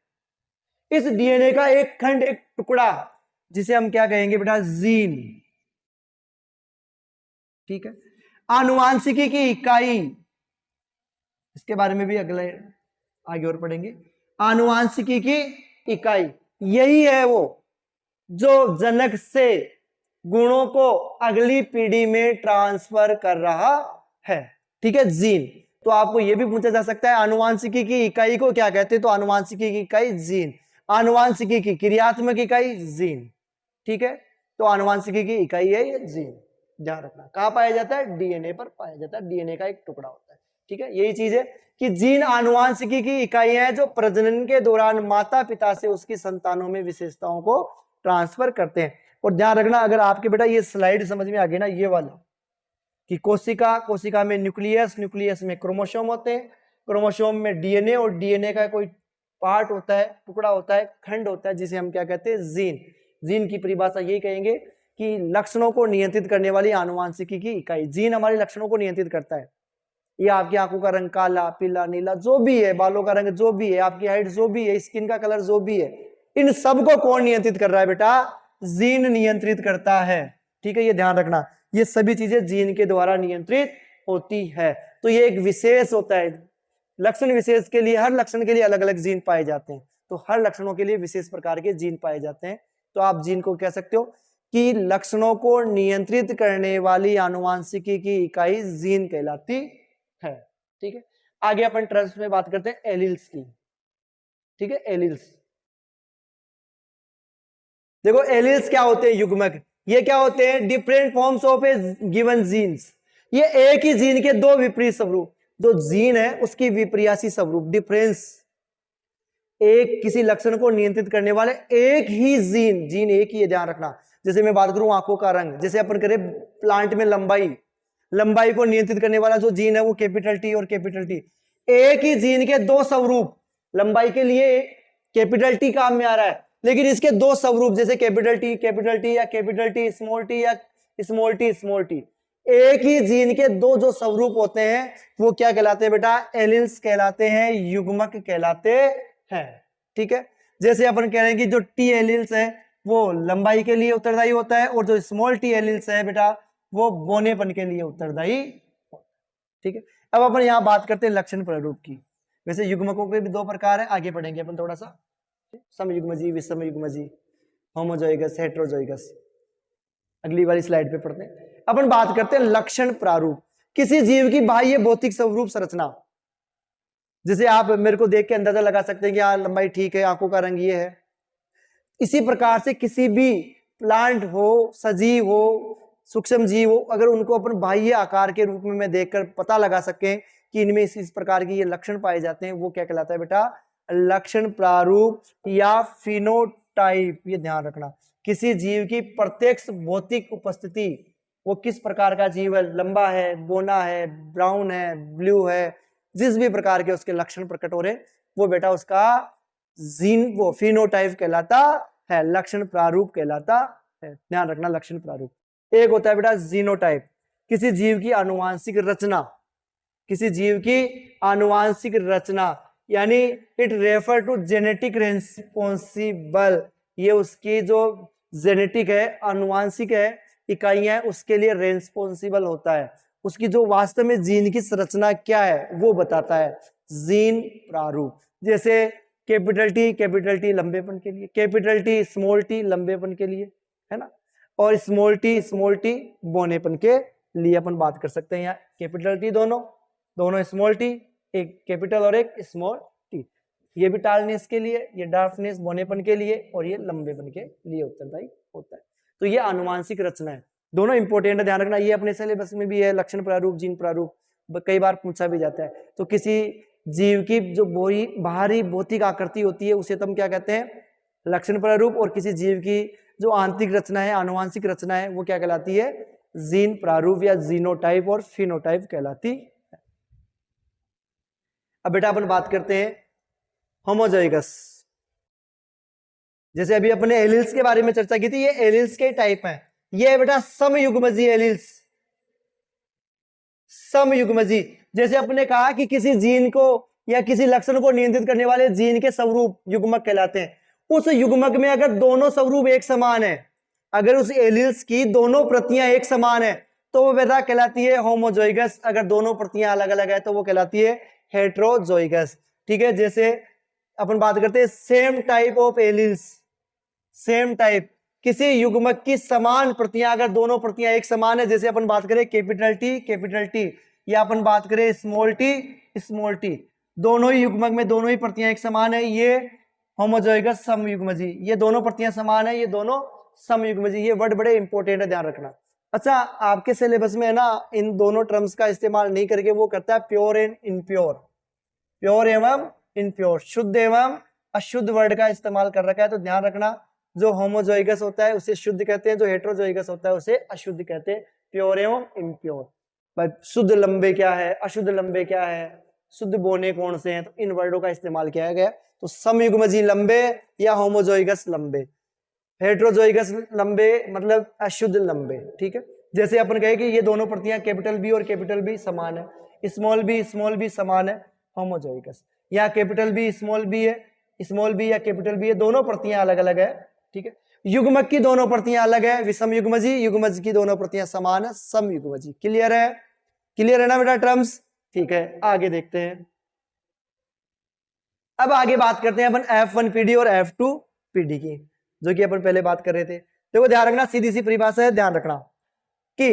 इस डीएनए का एक खंड, एक टुकड़ा, जिसे हम क्या कहेंगे बेटा, जीन। ठीक है, आनुवांशिकी की इकाई, इसके बारे में भी अगले आगे और पढ़ेंगे। आनुवांशिकी की इकाई यही है वो जो जनक से गुणों को अगली पीढ़ी में ट्रांसफर कर रहा है। ठीक है, जीन। तो आपको यह भी पूछा जा सकता है आनुवांशिकी की इकाई को क्या कहते हैं, तो आनुवांशिकी की इकाई जीन। आनुवांशिकी की क्रियात्मक इकाई जीन। ठीक है, तो आनुवांशिकी की इकाई है ये जीन। ध्यान रखना, कहां पाया जाता है, डीएनए पर पाया जाता है, डीएनए का एक टुकड़ा होता है। ठीक है, यही चीज है कि जीन आनुवांशिकी की इकाइयां हैं जो प्रजनन के दौरान माता पिता से उसकी संतानों में विशेषताओं को ट्रांसफर करते हैं। और ध्यान रखना, अगर आपके बेटा ये स्लाइड समझ में आ गई ना, ये वाला, कि कोशिका में न्यूक्लियस में क्रोमोसोम होते हैं, क्रोमोसोम में डीएनए, और डीएनए का कोई पार्ट होता है, टुकड़ा होता है, खंड होता है, जिसे हम क्या कहते हैं, जीन। जीन की परिभाषा यही कहेंगे कि लक्षणों को नियंत्रित करने वाली आनुवांशिकी की इकाई। जीन हमारे लक्षणों को नियंत्रित करता है। ये आपकी आंखों का रंग काला, पीला, नीला जो भी है, बालों का रंग जो भी है, आपकी हाइट जो भी है, स्किन का कलर जो भी है, इन सबको कौन नियंत्रित कर रहा है बेटा? जीन नियंत्रित करता है। ठीक है, ये ध्यान रखना, ये सभी चीजें जीन के द्वारा नियंत्रित होती है। तो ये एक विशेष होता है, लक्षण विशेष के लिए, हर लक्षण के लिए अलग अलग जीन पाए जाते हैं। तो हर लक्षणों के लिए विशेष प्रकार के जीन पाए जाते हैं। तो आप जीन को कह सकते हो कि लक्षणों को नियंत्रित करने वाली आनुवांशिकी की इकाई जीन कहलाती है। ठीक है, आगे अपन टर्म्स में बात करते हैं एलील्स की। ठीक है, एलील्स, देखो एलील्स क्या होते हैं? युग्मक। ये क्या होते हैं? Different forms of a given genes. ये एक ही जीन के दो विपरीत स्वरूप, जो जीन है उसकी विपरीयासी स्वरूप, डिफरेंस। एक किसी लक्षण को नियंत्रित करने वाले एक ही जीन एक ही है, ध्यान रखना। जैसे मैं बात करूं आंखों का रंग, जैसे अपन करें प्लांट में लंबाई को नियंत्रित करने वाला जो जीन है वो कैपिटल टी और कैपिटल टी। एक ही जीन के दो स्वरूप, लंबाई के लिए कैपिटल टी काम में आ रहा है, लेकिन इसके दो स्वरूप, जैसे कैपिटल टी या कैपिटल टी स्मॉल टी या स्मॉल टी, एक ही जीन के दो जो स्वरूप होते हैं वो क्या कहलाते हैं बेटा? एलील्स कहलाते हैं, युग्मक कहलाते हैं। ठीक है, जैसे अपन कह रहे हैं कि जो टी एलील्स है वो लंबाई के लिए उत्तरदायी होता है, और जो स्मॉल टी एलील्स है बेटा वो बोनेपन के लिए उत्तरदायी। ठीक है, अब अपन यहां बात करते हैं लक्षण प्रारूप की। वैसे युग्मकों के भी दो प्रकार है, आगे पढ़ेंगे अपन थोड़ा सा। समयुग्मजी, विषमयुग्मजी, होमोजोइगस, हेटेरोजोइगस, अगली वाली स्लाइड पे पढ़ते हैं। अपन बात करते हैं लक्षण प्रारूप, किसी जीव की बाह्य भौतिक स्वरूप संरचना। जैसे आप मेरे को देख के अंदाजा लगा सकते हैं कि हाँ लंबाई ठीक है, आंखों का रंग ये है। इसी प्रकार से किसी भी प्लांट हो, सजीव हो, सूक्ष्म जीव हो, अगर उनको अपन बाह्य आकार के रूप में मैं देखकर पता लगा सकें कि इनमें इस प्रकार के ये लक्षण पाए जाते हैं, वो क्या कहलाता है बेटा? लक्षण प्रारूप या फिनोटाइप। ये ध्यान रखना, किसी जीव की प्रत्यक्ष भौतिक उपस्थिति, वो किस प्रकार का जीव है, लंबा है, बोना है, ब्राउन है, ब्लू है, जिस भी प्रकार के उसके लक्षण प्रकट हो रहे वो बेटा उसका जीन, वो फिनोटाइप कहलाता है, लक्षण प्रारूप कहलाता है। ध्यान रखना, लक्षण प्रारूप। एक होता है बेटा जीनोटाइप, किसी जीव की आनुवांशिक रचना, किसी जीव की आनुवांशिक रचना, यानी it refer to genetic responsible. ये उसकी जो जेनेटिक है, आनुवांशिक है इकाइयां, उसके लिए रेस्पॉन्सिबल होता है। उसकी जो वास्तव में जीन की संरचना क्या है वो बताता है, जीन प्रारूप। जैसे कैपिटल टी लंबेपन के लिए, कैपिटल टी स्मॉल टी लंबेपन के लिए, है ना, और स्मॉल टी बोनेपन के लिए अपन बात कर सकते हैं। यहाँ कैपिटल टी दोनों स्मॉल टी, एक कैपिटल और एक स्मॉल टी। ये भी टालनेस के लिए, ये डार्कनेस बोनेपन के लिए, और ये लंबेपन के लिए उत्तरदायी होता है। तो ये आनुवांशिक रचना है, दोनों इंपॉर्टेंट है, ध्यान रखना। ये अपने सिलेबस में भी है, लक्षण प्रारूप, जीन प्रारूप, कई बार पूछा भी जाता है। तो किसी जीव की जो बाहरी भौतिक आकृति होती है उसे तो हम क्या कहते हैं? लक्षण प्रारूप। और किसी जीव की जो आंतरिक रचना है, आनुवांशिक रचना है, वो क्या कहलाती है? जीन प्रारूप या जीनोटाइप और फिनोटाइप कहलाती है। अब बेटा अपन बात करते हैं होमोजाइगस। जैसे अभी अपने एलील्स के बारे में चर्चा की थी, ये एलील्स के टाइप हैं। ये है बेटा समयुग्मजी एलील्स, समयुग्मजी। जैसे अपने कहा कि किसी जीन को या किसी लक्षण को नियंत्रित करने वाले जीन के स्वरूप युग्मक कहलाते हैं। उस युग्मक में अगर दोनों स्वरूप एक समान है, अगर उस एलील्स की दोनों प्रतियां एक समान है, तो वो बेटा कहलाती है होमोजोइगस। अगर दोनों प्रतियां अलग अलग है तो वो कहलाती है हेटेरोजोइगस। ठीक है, जैसे अपन बात करते हैं same type of alleles, same type, किसी युग्मक की समान प्रतियां, अगर दोनों प्रतियां एक समान है, जैसे अपन बात करें कैपिटल टी, या अपन बात करें स्मॉल टी, दोनों ही युग्मक में दोनों ही प्रतियां एक समान है, ये होमोजोइगस समयुग्मजी। ये दोनों प्रतियां समान है, ये दोनों समयुग्मजी। ये वर्ड बड़े इंपॉर्टेंट है, ध्यान रखना। अच्छा, आपके सिलेबस में है ना, इन दोनों टर्म्स का इस्तेमाल नहीं करके वो करता है प्योर एंड इनप्योर, प्योर एवं इनप्योर, शुद्ध एवं अशुद्ध वर्ड का इस्तेमाल कर रखा है। तो ध्यान रखना, जो होमोजोइगस होता है उसे शुद्ध कहते हैं, जो हेटेरोजोइगस होता है उसे अशुद्ध कहते हैं, प्योर एवं इम्प्योर। भाई शुद्ध लंबे क्या है, अशुद्ध लंबे क्या है, शुद्ध बोने कौन से हैं, तो इन वर्डों का इस्तेमाल किया गया। तो समयुग्मजी लंबे या होमोजोइगस लंबे। हेट्रोजोइगस लंबे मतलब अशुद्ध लंबे, ठीक है। जैसे अपन कहे कि ये दोनों प्रतियां कैपिटल बी और कैपिटल बी समान है, स्मॉल बी समान है, होमोजोइगस। या कैपिटल बी स्मॉल बी है, स्मॉल बी या कैपिटल बी है, दोनों प्रतियां अलग अलग है, ठीक है। युग्मक की दोनों प्रतियां अलग है, विषम युग्मजी, युग्मज की दोनों प्रतियां समान है, सम युग्मजी। क्लियर है? क्लियर है ना बेटा टर्म्स? ठीक है, आगे देखते हैं। अब आगे बात करते हैं अपन F1 पीडी और F2 पीडी की, जो कि अपन पहले बात कर रहे थे। देखो ध्यान रखना, सीधी सी परिभाषा है, ध्यान रखना कि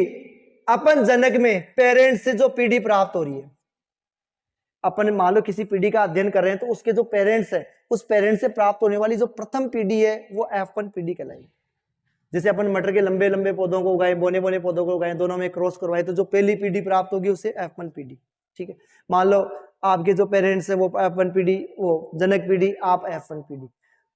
अपन जनक में पेरेंट्स से जो पीडी प्राप्त हो रही है, अपन मान लो किसी पीडी का अध्ययन कर रहे हैं, तो उसके जो पेरेंट्स है, उस पेरेंट्स से प्राप्त होने वाली जो प्रथम पीडी है वो F1 पीडी कहलाएगी। जैसे अपन मटर के लंबे लंबे पौधों को उगाए, बोने बोने पौधों को उगाए, दोनों में क्रॉस करवाए, तो जो पहली पीढ़ी प्राप्त होगी उसे F1 पीढ़ी, ठीक है। मान लो आपके जो पेरेंट्स है वो F1 पीढ़ी, वो जनक पीढ़ी, आप F1 पीढ़ी।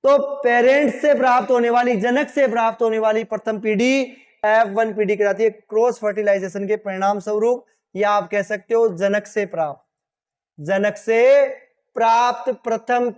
तो पेरेंट्स से प्राप्त होने वाली, जनक से प्राप्त होने वाली प्रथम पीढ़ी F1 पीढ़ी कहलाती है। क्रॉस फर्टिलाइजेशन के परिणाम स्वरूप, या आप कह सकते हो जनक से प्राप्त प्रथम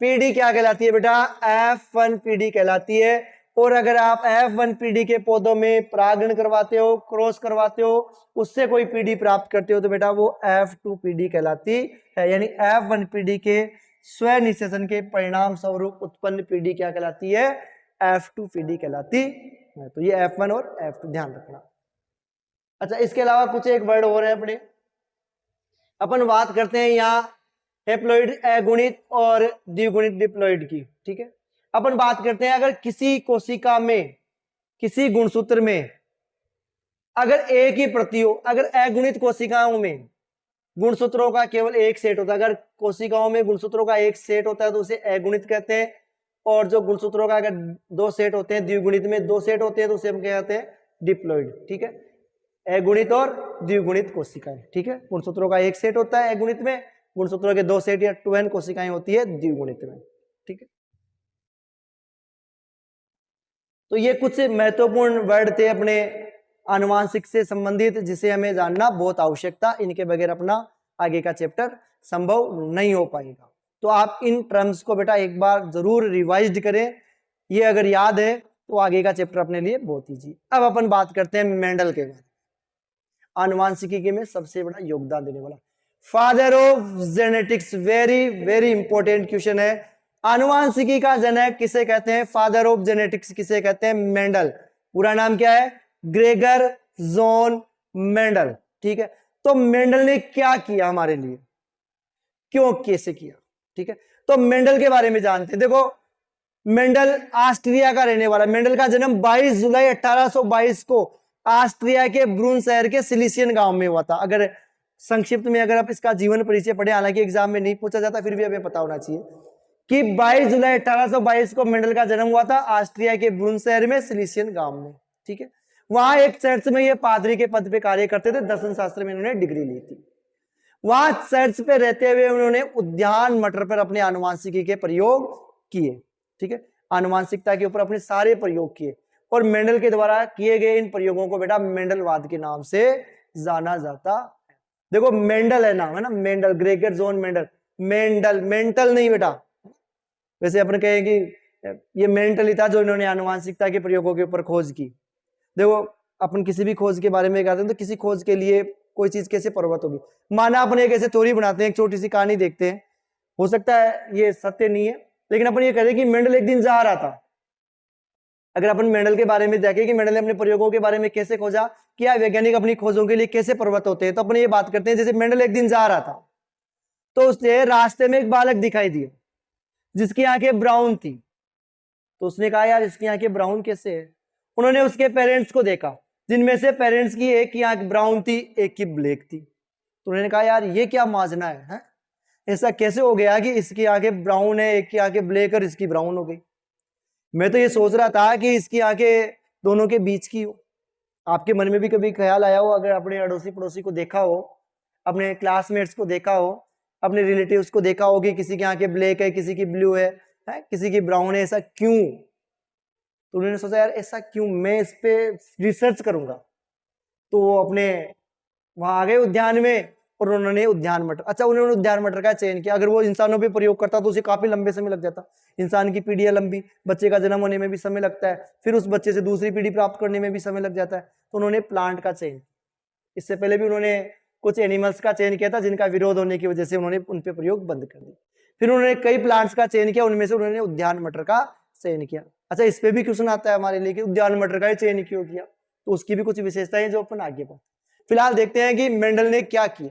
पीढ़ी क्या कहलाती है बेटा? F1 पीढ़ी कहलाती है। और अगर आप F1 पीढ़ी के पौधों में परागण करवाते हो, क्रॉस करवाते हो, उससे कोई पीढ़ी प्राप्त करते हो, तो बेटा वो F2 पीढ़ी कहलाती है। यानी F1 पीढ़ी के स्व निषेचन के परिणाम स्वरूप उत्पन्न पीढ़ी क्या कहलाती है? F2 पीढ़ी कहलाती है। तो ये F1 और F2 ध्यान रखना। अच्छा, इसके अलावा कुछ एक वर्ड और है अपने, अपन बात करते हैं यहाँ हेप्लॉइड अगुणित और द्विगुणित डिप्लॉइड की, ठीक है। अपन बात करते हैं अगर किसी कोशिका में, किसी गुणसूत्र में अगर एक ही प्रति हो, अगर अगुणित कोशिकाओं में गुणसूत्रों का केवल एक सेट होता है, अगर कोशिकाओं में गुणसूत्रों का एक सेट होता है तो उसे अगुणित कहते हैं। और जो गुणसूत्रों का अगर दो सेट होते हैं, द्विगुणित में दो सेट होते हैं, तो उसे हम कहते हैं डिप्लॉइड, ठीक है। अगुणित और द्विगुणित कोशिकाएं, ठीक है। गुणसूत्रों का एक सेट होता है अगुणित में, गुणसूत्रों के दो सेट या 2n कोशिकाएं होती है द्विगुणित में, ठीक है। तो ये कुछ महत्वपूर्ण वर्ड थे अपने आनुवांशिक से संबंधित, जिसे हमें जानना बहुत आवश्यक था। इनके बगैर अपना आगे का चैप्टर संभव नहीं हो पाएगा। तो आप इन टर्म्स को बेटा एक बार जरूर रिवाइज करें, ये अगर याद है तो आगे का चैप्टर अपने लिए बहुत ईजी। अब अपन बात करते हैं मेंडल के बारे में, आनुवांशिकी में सबसे बड़ा योगदान देने वाला, father of genetics. Very very important question है। आनुवांशिकी का जनक किसे कहते हैं? फादर ऑफ जेनेटिक्स किसे कहते हैं? मेंडल। पूरा नाम क्या है? ग्रेगर जॉन मेंडल, ठीक है। तो मेंडल ने क्या किया हमारे लिए, क्यों, कैसे किया, ठीक है। तो मेंडल के बारे में जानते हैं। देखो मेंडल ऑस्ट्रिया का रहने वाला। मेंडल का जन्म 22 जुलाई 1822 को ऑस्ट्रिया के ब्रून शहर के सिलिसियन गांव में हुआ था। अगर संक्षिप्त में अगर आप इसका जीवन परिचय पढ़े, हालांकि एग्जाम में नहीं पूछा जाता, फिर भी हमें पता होना चाहिए कि 22 जुलाई 1822 को मेंडल का जन्म हुआ था ऑस्ट्रिया के ब्रून शहर में, सिलिसियन गांव में, ठीक है। वहां एक चर्च में ये पादरी के पद पे कार्य करते थे, दर्शन शास्त्र में इन्होंने डिग्री ली थी। वहां चर्च पे रहते हुए उन्होंने उद्यान मटर पर अपने आनुवांशिकी के प्रयोग किए, ठीक है। आनुवांशिकता के ऊपर अपने सारे प्रयोग किए, और मेंडल के द्वारा किए गए इन प्रयोगों को बेटा मेंडलवाद के नाम से जाना जाता। देखो मेंडल है नाम, है ना, Mendel, Gregor John Mendel. Mendel, mental नहीं बेटा। वैसे अपन कहें कि ये मेंटल ही था जो इन्होंने आनुवांशिकता के प्रयोगों के ऊपर खोज की। देखो अपन किसी भी खोज के बारे में कहते हैं तो किसी खोज के लिए कोई चीज कैसे पर्वत होगी। माना अपन एक ऐसे थ्योरी बनाते हैं, एक छोटी सी कहानी देखते हैं, हो सकता है ये सत्य नहीं है, लेकिन अपन ये कहते हैं कि मेंडल एक दिन जा रहा था। अगर अपन मेंडल के बारे में देखें कि मेंडल ने अपने प्रयोगों के बारे में कैसे खोजा, क्या वैज्ञानिक अपनी खोजों के लिए कैसे पर्वत होते हैं, तो अपन ये बात करते हैं जैसे मेंडल एक दिन जा रहा था, तो उसे रास्ते में एक बालक दिखाई दिया जिसकी आंखें ब्राउन थी। तो उसने कहा यार इसकी आंखें ब्राउन कैसे है। उन्होंने उसके पेरेंट्स को देखा, जिनमें से पेरेंट्स की एक की आंख ब्राउन थी, एक की ब्लैक थी। तो उन्होंने कहा यार ये क्या माजना है? ऐसा कैसे हो गया कि इसकी आंखें ब्राउन है, एक की आंखें ब्लैक और इसकी ब्राउन हो गई। मैं तो ये सोच रहा था कि इसकी आंखें दोनों के बीच की हो। आपके मन में भी कभी ख्याल आया हो, अगर अपने अड़ोसी पड़ोसी को देखा हो, अपने क्लासमेट्स को देखा हो, अपने रिलेटिव्स को देखा हो कि किसी की आंखें ब्लैक है, किसी की ब्लू है, किसी की ब्राउन है, ऐसा क्यों? तो उन्होंने सोचा यार ऐसा क्यों, मैं इस पे रिसर्च करूंगा। तो वो अपने वहां आ गए उद्यान में और उन्होंने उद्यान मटर, अच्छा उन्होंने उद्यान मटर का चयन किया। अगर वो इंसानों पे प्रयोग करता तो उसे काफी लंबे समय लग जाता। इंसान की पीढ़ी है लंबी, बच्चे का जन्म होने में भी समय लगता है, फिर उस बच्चे से दूसरी पीढ़ी प्राप्त करने में भी समय लग जाता है। तो उन्होंने प्लांट का चयन, इससे पहले भी उन्होंने कुछ एनिमल्स का चयन किया था जिनका विरोध होने की वजह से उन्होंने उन पे प्रयोग बंद कर दिया। फिर उन्होंने कई प्लांट्स का चयन किया, उनमें से उन्होंने उद्यान मटर का चयन किया। अच्छा इस पे भी क्वेश्चन आता है हमारे लिए कि उद्यान मटर का ही चयन क्यों किया, तो उसकी भी कुछ विशेषताएं जो अपन आगे बढ़ते। फिलहाल देखते हैं कि मेंडल ने क्या किया।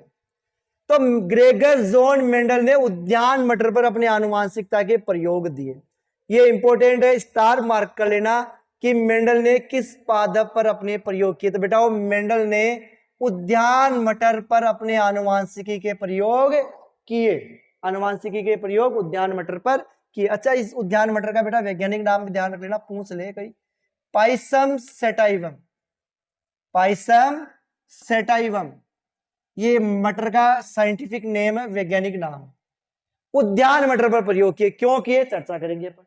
तो ग्रेगर जोन मेंडल ने उद्यान मटर पर अपने आनुवांशिकता के प्रयोग दिए। ये इंपॉर्टेंट है, स्टार मार्क कर लेना कि मेंडल ने किस पादप पर अपने प्रयोग किए। तो बेटा वो मेंडल ने उद्यान मटर पर अपने आनुवांशिकी के प्रयोग किए, आनुवांशिकी के प्रयोग उद्यान मटर पर किए। अच्छा इस उद्यान मटर का बेटा वैज्ञानिक नाम भी ध्यान रख लेना, पूछ ले कहीं, पाइसम सेटाइवम, पाइसम सेटाइवम ये मटर का साइंटिफिक नेम है, वैज्ञानिक नाम। उद्यान मटर पर प्रयोग किए, क्यों किए चर्चा करेंगे अपन,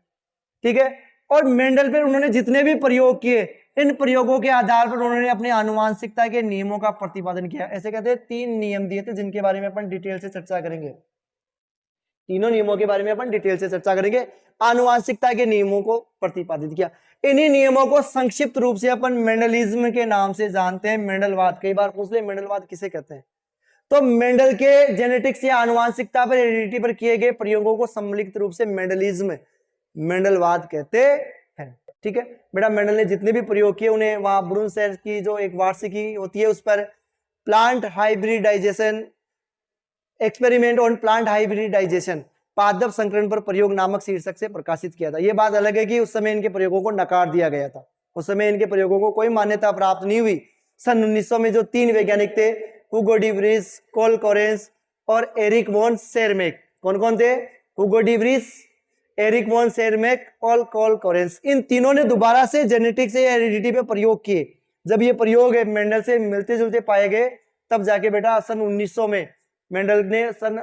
ठीक है। और मेंडल पर उन्होंने जितने भी प्रयोग किए, इन प्रयोगों के आधार पर उन्होंने अपने आनुवांशिकता के नियमों का प्रतिपादन किया। ऐसे कहते हैं 3 नियम दिए थे जिनके बारे में अपन डिटेल से चर्चा करेंगे। तीनों नियमों के बारे में अपन डिटेल से चर्चा करेंगे। आनुवांशिकता के नियमों को प्रतिपादित किया। इन्हीं नियमों को संक्षिप्त रूप से अपन मेंडलिज्म के नाम से जानते हैं, मेंडलवाद। कई बार पूछ ले मेंडलवाद किसे कहते हैं, तो मेंडल के जेनेटिक्स या आनुवांशिकता पर, हेरिडिटी पर किए गए प्रयोगों को सम्मिलित रूप से मेंडलिज्म, मेंडलवाद कहते हैं, ठीक है। बेटा मेंडल ने जितने भी प्रयोग किए उन्हें वहां ब्रुनसेर की जो एक वार्षिकी होती है उस पर plant hybridization, experiment on plant hybridization, पादप संकरण पर प्रयोग नामक शीर्षक से प्रकाशित किया था। यह बात अलग है कि उस समय इनके प्रयोगों को नकार दिया गया था, उस समय इनके प्रयोगों को कोई मान्यता प्राप्त नहीं हुई। सन 1900 में जो 3 वैज्ञानिक थे, Hugo de Vries, Carl Correns और एरिक वॉन शेरमेक, कौन कौन थे, Hugo de Vries, Erich von Tschermak और कोल कोरेंस, इन तीनों ने दोबारा से जेनेटिक्स या हेरिडिटी पे प्रयोग किए। जब ये प्रयोग मेंडल से मिलते जुलते पाए गए तब जाके बेटा सन 1900 में मेंडल ने सन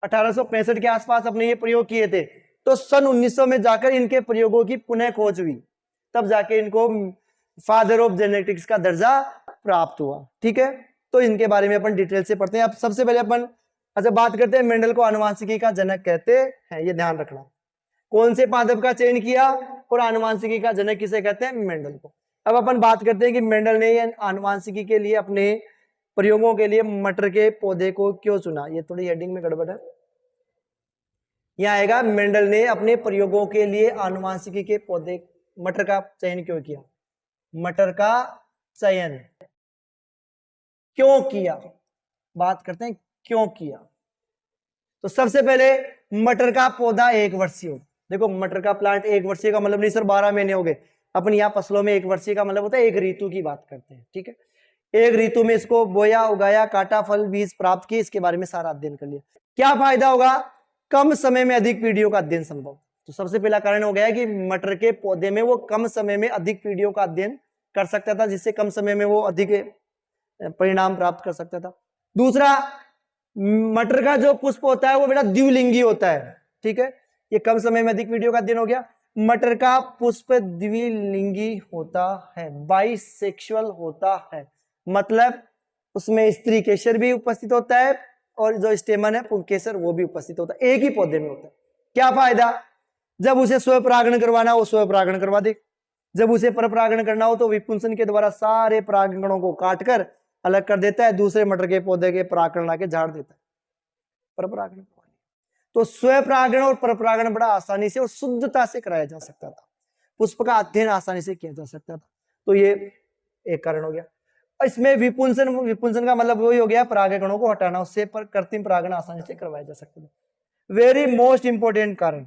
1865 के आसपास अपने ये प्रयोग किए थे। तो सन 1900 में जाकर इनके प्रयोगों की पुनः खोज हुई, तब जाके इनको फादर ऑफ जेनेटिक्स का दर्जा प्राप्त हुआ, ठीक है। तो इनके बारे में अपन डिटेल से पढ़ते हैं। अब सबसे पहले अपन अच्छा बात करते हैं, मेंडल को आनुवांशिकी का जनक कहते हैं, ये ध्यान रखना। कौन से पादप का चयन किया और आनुवांशिकी का जनक किसे कहते हैं, मेंडल को। अब अपन बात करते हैं कि मेंडल ने आनुवांशिकी के लिए अपने प्रयोगों के लिए मटर के पौधे को क्यों चुना। ये थोड़ी हेडिंग में गड़बड़ है, यहां आएगा मेंडल ने अपने प्रयोगों के लिए आनुवांशिकी के पौधे मटर का चयन क्यों किया, मटर का चयन क्यों किया, बात करते हैं क्यों किया। तो सबसे पहले मटर का पौधा 1 वर्षीय हो। देखो मटर का प्लांट 1 वर्षीय का मतलब नहीं सर 12 महीने हो गए, अपन यहाँ फसलों में 1 वर्षीय का मतलब होता है 1 ऋतु की बात करते हैं, ठीक है। 1 ऋतु में इसको बोया, उगाया, काटा, फल बीज प्राप्त किए, इसके बारे में सारा अध्ययन कर लिया। क्या फायदा होगा, कम समय में अधिक पीढ़ियों का अध्ययन संभव। तो सबसे पहला कारण हो गया कि मटर के पौधे में वो कम समय में अधिक पीढ़ियों का अध्ययन कर सकता था, जिससे कम समय में वो अधिक परिणाम प्राप्त कर सकता था। दूसरा, मटर का जो पुष्प होता है वो बेटा द्विलिंगी होता है, ठीक है। ये कम समय में अधिक पीढ़ियों का अध्ययन हो गया। मटर का पुष्प द्विलिंगी होता है, बाइसेक्सुअल होता है, मतलब उसमें स्त्री केसर भी उपस्थित होता है और जो स्टेमन है पुंकेसर वो भी उपस्थित होता है, एक ही पौधे में होता है। क्या फायदा, जब उसे स्वपरागण करवाना हो स्वपरागण करवा दे, जब उसे परपरागण करना हो तो विपुंसन के द्वारा सारे परागणों को काटकर अलग कर देता है, दूसरे मटर के पौधे के परागण लाके झाड़ देता है, परपरागण करवाने। तो स्वपरागण और परपरागण बड़ा आसानी से और शुद्धता से कराया जा सकता था, पुष्प का अध्ययन आसानी से किया जा सकता था। तो ये एक कारण हो गया। इसमें विपुंसन, विपुंसन का मतलब वही हो गया परागकणों को हटाना, उससे पर कृत्रिम परागण आसानी से करवाया जा सकता था। वेरी मोस्ट इंपोर्टेंट कारण,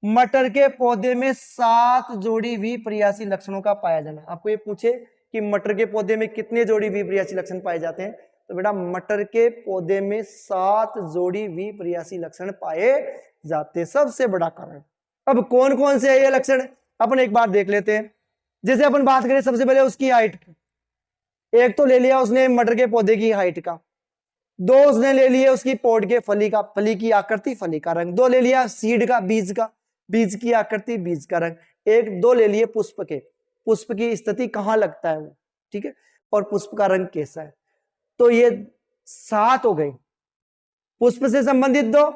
मटर के पौधे में 7 जोड़ी विपर्यासी लक्षणों का पाया जाना। आपको ये पूछे कि मटर के पौधे में कितने जोड़ी विपर्यासी लक्षण पाए जाते हैं, तो बेटा मटर के पौधे में 7 जोड़ी विपर्यासी लक्षण पाए जाते, सबसे बड़ा कारण। अब कौन कौन से है ये लक्षण, अपन एक बार देख लेते हैं। जैसे अपन बात करें सबसे पहले उसकी हाइट, एक तो ले लिया उसने मटर के पौधे की हाइट का, 2 उसने ले लिया उसकी पौध के फली का, फली की आकृति, फली का रंग, 2 ले लिया सीड का, बीज का, बीज की आकृति, बीज का रंग, 1 2 ले लिए पुष्प के, पुष्प की स्थिति कहां लगता है वो, ठीक है, और पुष्प का रंग कैसा है। तो ये 7 हो गए, पुष्प से संबंधित 2,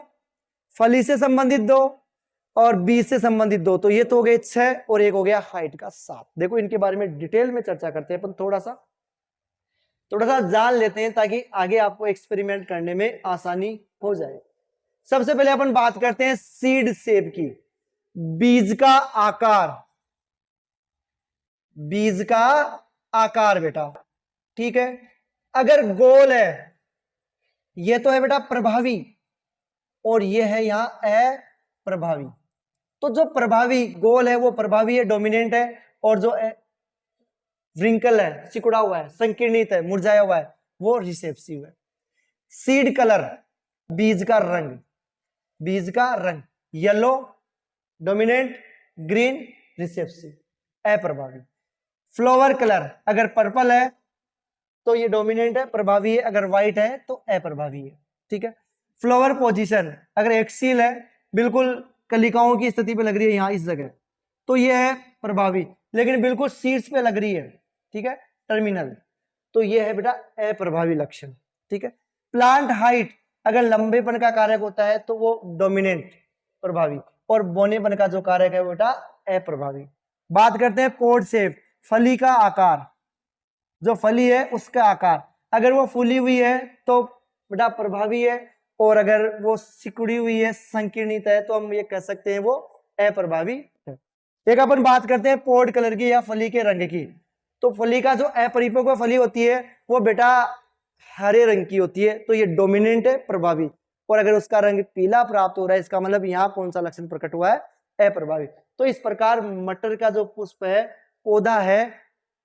फली से संबंधित 2 और बीज से संबंधित 2, तो ये तो हो गए 6 और एक हो गया हाइट का 7। देखो इनके बारे में डिटेल में चर्चा करते हैं, पर थोड़ा सा जान लेते हैं ताकि आगे आपको एक्सपेरिमेंट करने में आसानी हो जाए। सबसे पहले अपन बात करते हैं सीड शेप की, बीज का आकार, बीज का आकार बेटा, ठीक है। अगर गोल है, ये तो है बेटा प्रभावी और ये है यहां अप्रभावी। तो जो प्रभावी गोल है वो प्रभावी है, डोमिनेंट है, और जो व्रिंकल है, सिकुड़ा हुआ है, संकीर्णित है, मुरझाया हुआ है, वो रिसेप्सिव है। सीड कलर, बीज का रंग, बीज का रंग येलो डोमिनेंट, ग्रीन रिसेप्सिव, अप्रभावी। फ्लावर कलर अगर पर्पल है तो ये डोमिनेंट है, प्रभावी है, अगर व्हाइट है तो अप्रभावी है, ठीक है। फ्लावर पोजीशन अगर एक्सियल है, बिल्कुल कलिकाओं की स्थिति पे लग रही है यहां इस जगह, तो ये है प्रभावी, लेकिन बिल्कुल सीड्स पे लग रही है, ठीक है, टर्मिनल, तो ये है बेटा अप्रभावी लक्षण, ठीक है। प्लांट हाइट अगर लंबेपन का कारक होता है तो वो डोमिनेंट प्रभावी, और बोनेपन का जो कारक है वो बेटा अप्रभावी। बात करते हैं पोड शेप, फली का आकार, जो फली है उसका आकार, अगर वो फूली हुई है तो बेटा प्रभावी है, और अगर वो सिकुड़ी हुई है, संकीर्णित है, तो हम ये कह सकते हैं वो अप्रभावी है। एक अपन बात करते हैं पोड कलर की या फली के रंग की। तो फली का जो अपरिपक्व फली होती है वो बेटा हरे रंग की होती है, तो ये डोमिनेंट है, प्रभावी, और अगर उसका रंग पीला प्राप्त हो रहा है, इसका मतलब यहाँ कौन सा लक्षण प्रकट हुआ है, अप्रभावी। तो इस प्रकार मटर का जो पुष्प है, पौधा है,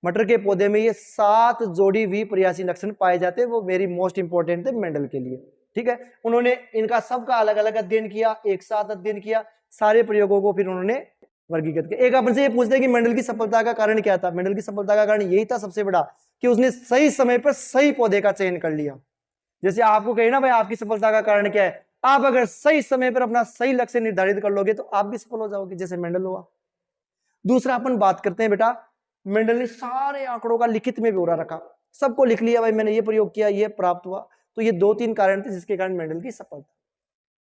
मटर के पौधे में ये 7 जोड़ी विपर्यासी लक्षण पाए जाते हैं, वो वेरी मोस्ट इंपॉर्टेंट थे मेंडल के लिए, ठीक है। उन्होंने इनका सबका अलग अलग अध्ययन किया, एक साथ अध्ययन किया, सारे प्रयोगों को फिर उन्होंने वर्गीकृत किया। एक अपन से ये पूछते हैं कि मेंडल की सफलता का कारण क्या था। मेंडल की सफलता का कारण यही था सबसे बड़ा कि उसने सही समय पर सही पौधे का चयन कर लिया। जैसे आपको कहे ना भाई आपकी सफलता का कारण क्या है, आप अगर सही समय पर अपना सही लक्ष्य निर्धारित कर लोगे तो आप भी सफल हो जाओगे, जैसे मेंडल हुआ। दूसरा अपन बात करते हैं बेटा, मेंडल ने सारे आंकड़ों का लिखित में ब्यौरा रखा, सबको लिख लिया, भाई मैंने ये प्रयोग किया, ये प्राप्त हुआ। तो ये 2-3 कारण थे जिसके कारण मेंडल की सफलता।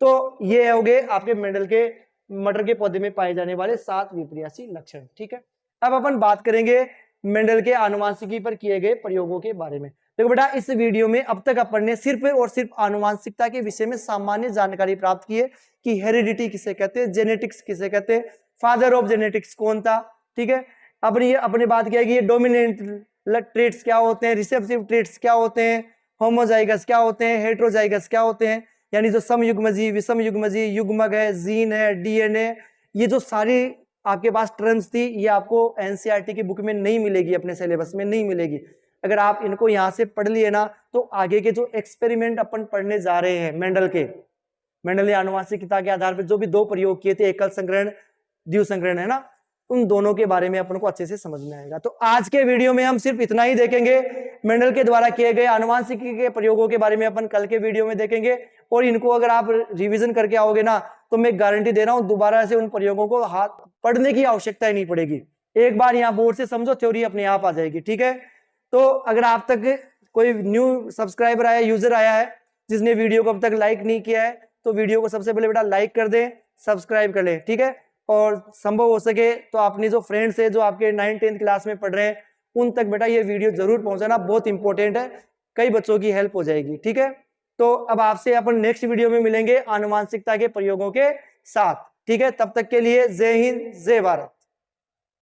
तो ये हो गए आपके मेंडल के मटर के पौधे में पाए जाने वाले 7 विपर्यासी लक्षण, ठीक है। अब अपन बात करेंगे मेंडल के आनुवंशिकी पर किए गए प्रयोगों के बारे में। देखो बेटा, इस वीडियो में अब तक अपन ने सिर्फ और सिर्फ आनुवंशिकता के विषय में सामान्य जानकारी प्राप्त की है कि हेरिडिटी किसे कहते हैं, जेनेटिक्स किसे कहते हैं, फादर ऑफ जेनेटिक्स कौन था, ठीक है। अपने बात किया कि ये डोमिनेंट ट्रेट्स क्या होते हैं, रिसेप्टिव ट्रेट्स क्या होते हैं, होमोजाइगस क्या होते हैं, हेट्रोजाइगस क्या होते हैं, यानी जो समयुग्मजी, विषम युग्मजी, युग्मक है, जीन है, डीएनए, ये जो सारी आपके पास टर्म्स थी, ये आपको एनसीईआरटी की बुक में नहीं मिलेगी, अपने सिलेबस में नहीं मिलेगी। अगर आप इनको यहाँ से पढ़ लिए ना तो आगे के जो एक्सपेरिमेंट अपन पढ़ने जा रहे हैं मेंडल ने आनुवंशिकता के आधार पर जो भी 2 प्रयोग किए थे, एकल संकरण, द्वितीय संकरण, है ना, उन दोनों के बारे में अपन को अच्छे से समझ में आएगा। तो आज के वीडियो में हम सिर्फ इतना ही देखेंगे, मेंडल के द्वारा किए गए आनुवंशिकी के प्रयोगों के बारे में अपन कल के वीडियो में देखेंगे, और इनको अगर आप रिवीजन करके आओगे ना तो मैं गारंटी दे रहा हूं दोबारा से उन प्रयोगों को हाथ पढ़ने की आवश्यकता ही नहीं पड़ेगी। एक बार यहाँ बोर्ड से समझो, थ्योरी अपने आप आ जाएगी, ठीक है। तो अगर आप तक कोई न्यू सब्सक्राइबर आया, यूजर आया है जिसने वीडियो को अब तक लाइक नहीं किया है, तो वीडियो को सबसे पहले बेटा लाइक कर दें, सब्सक्राइब कर लें, ठीक है। और संभव हो सके तो अपनी जो फ्रेंड्स है जो आपके 9th-10th क्लास में पढ़ रहे हैं उन तक बेटा ये वीडियो जरूर पहुंचाना, बहुत इंपॉर्टेंट है, कई बच्चों की हेल्प हो जाएगी, ठीक है। तो अब आपसे अपन नेक्स्ट वीडियो में मिलेंगे आनुवंशिकता के प्रयोगों के साथ, ठीक है। तब तक के लिए जय हिंद, जय भारत।